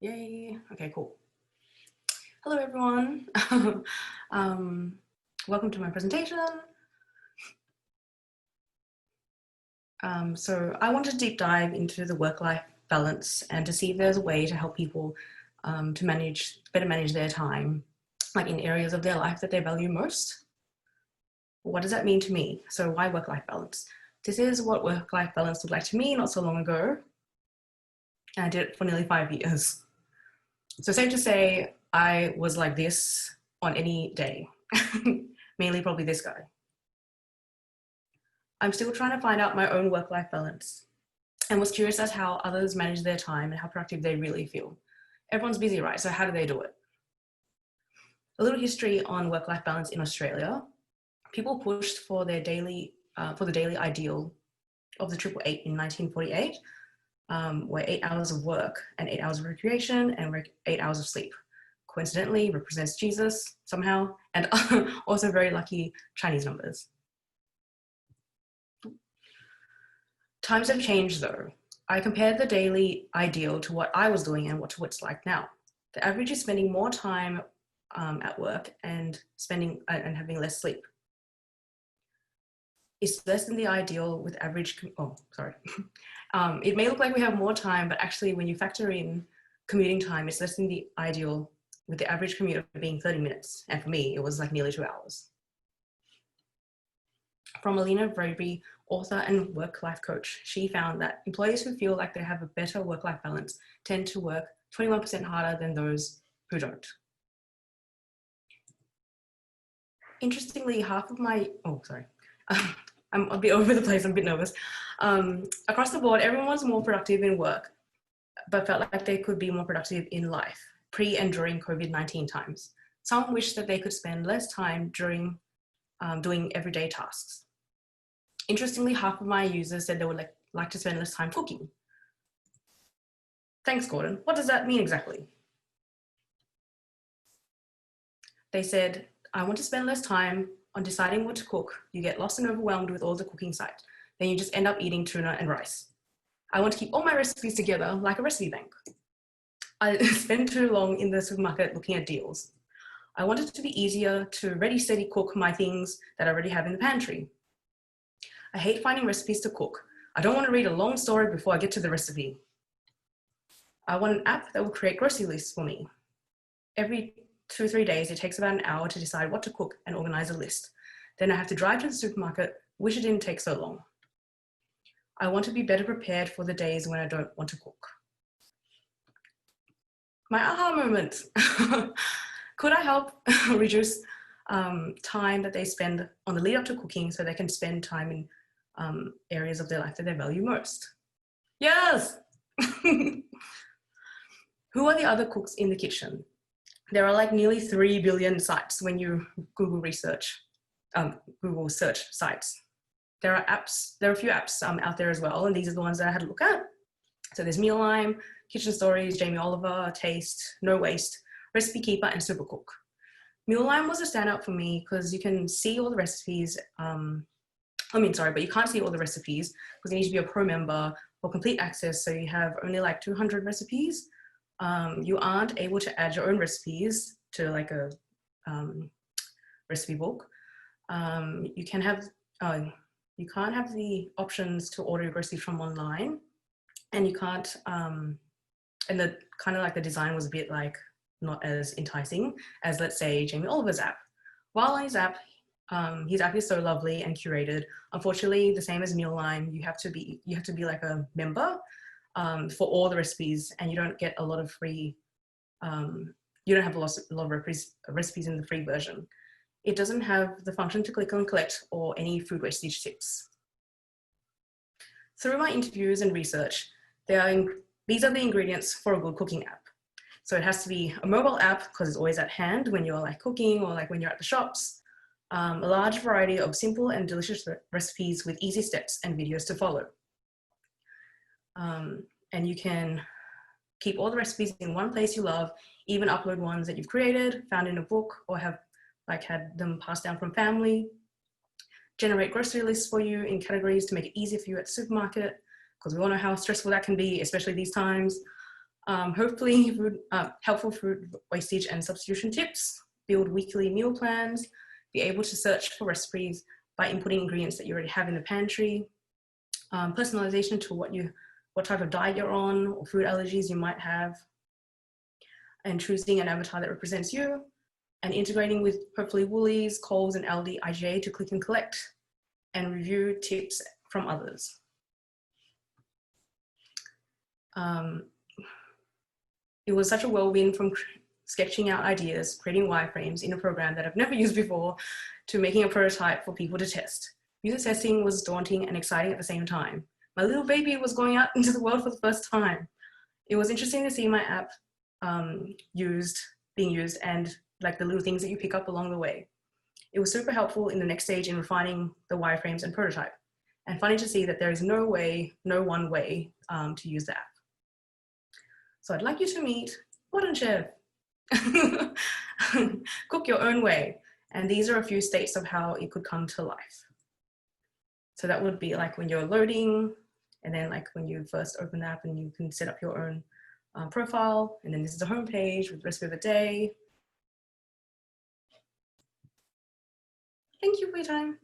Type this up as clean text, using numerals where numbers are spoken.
Yay. Okay, cool. Hello, everyone. Welcome to my presentation. So I want to deep dive into the work-life balance and to see if there's a way to help people to better manage their time, like in areas of their life that they value most. What does that mean to me? So why work-life balance? This is what work-life balance looked like to me not so long ago. And I did it for nearly 5 years. So safe to say, I was like this on any day, mainly probably this guy. I'm still trying to find out my own work-life balance and was curious as how others manage their time and how productive they really feel. Everyone's busy, right? So how do they do it? A little history on work-life balance in Australia. People pushed for the daily ideal of the 888 in 1948, where 8 hours of work and 8 hours of recreation and 8 hours of sleep. Coincidentally, represents Jesus somehow, and also very lucky Chinese numbers. Times have changed though. I compared the daily ideal to what I was doing and to what it's like now. The average is spending more time at work and having less sleep. It's less than the ideal with average, it may look like we have more time, but actually when you factor in commuting time, it's less than the ideal with the average commute being 30 minutes. And for me, it was like nearly 2 hours. From Alina Vraby, author and work-life coach, she found that employees who feel like they have a better work-life balance tend to work 21% harder than those who don't. Interestingly, half of my, I'm a bit over the place, I'm a bit nervous. Across the board, everyone was more productive in work, but felt like they could be more productive in life, pre and during COVID-19 times. Some wished that they could spend less time during doing everyday tasks. Interestingly, half of my users said they would like to spend less time cooking. Thanks, Gordon. What does that mean exactly? They said, I want to spend less time on deciding what to cook. You get lost and overwhelmed with all the cooking sites. Then you just end up eating tuna and rice. I want to keep all my recipes together like a recipe bank. I spend too long in the supermarket looking at deals. I want it to be easier to ready, steady cook my things that I already have in the pantry. I hate finding recipes to cook. I don't want to read a long story before I get to the recipe. I want an app that will create grocery lists for me. Every 2 or 3 days, it takes about an hour to decide what to cook and organize a list. Then I have to drive to the supermarket, which it didn't take so long. I want to be better prepared for the days when I don't want to cook. My aha moment. Could I help reduce time that they spend on the lead up to cooking so they can spend time in areas of their life that they value most? Yes! Who are the other cooks in the kitchen? There are like nearly 3 billion sites when you Google search sites. There are a few apps out there as well, and these are the ones that I had to look at. So there's Mealime, Kitchen Stories, Jamie Oliver, Taste, No Waste, Recipe Keeper, and Supercook. Mealime was a standout for me because you can see all the recipes. But you can't see all the recipes because you need to be a pro member for complete access. So you have only like 200 recipes. You aren't able to add your own recipes to like a recipe book. You can't have the options to order your groceries from online, and you can't. And the kind of like the design was a bit like not as enticing as, let's say, Jamie Oliver's app. While on his app is so lovely and curated. Unfortunately, the same as Mealime, you have to be like a member for all the recipes, and you don't get a lot of free. You don't have a lot of recipes in the free version. It doesn't have the function to click and collect or any food wastage tips. Through my interviews and research, these are the ingredients for a good cooking app. So it has to be a mobile app because it's always at hand when you're like cooking or like when you're at the shops. A large variety of simple and delicious recipes with easy steps and videos to follow. And you can keep all the recipes in one place you love, even upload ones that you've created, found in a book, or have like had them passed down from family. Generate grocery lists for you in categories to make it easier for you at the supermarket, because we all know how stressful that can be, especially these times. Hopefully helpful food wastage and substitution tips, build weekly meal plans, be able to search for recipes by inputting ingredients that you already have in the pantry, personalization to what type of diet you're on or food allergies you might have, and choosing an avatar that represents you, and integrating with hopefully Woolies, Coles, and Aldi, IGA to click and collect, and review tips from others. It was such a whirlwind from sketching out ideas, creating wireframes in a program that I've never used before, to making a prototype for people to test. User testing was daunting and exciting at the same time. My little baby was going out into the world for the first time. It was interesting to see my app being used and like the little things that you pick up along the way. It was super helpful in the next stage in refining the wireframes and prototype, and funny to see that there is no one way to use the app. So I'd like you to meet ModernChef. Cook your own way. And these are a few states of how it could come to life. So that would be like when you're loading, and then like when you first open the app and you can set up your own profile. And then this is the home page with the recipe of the day. Thank you for your time.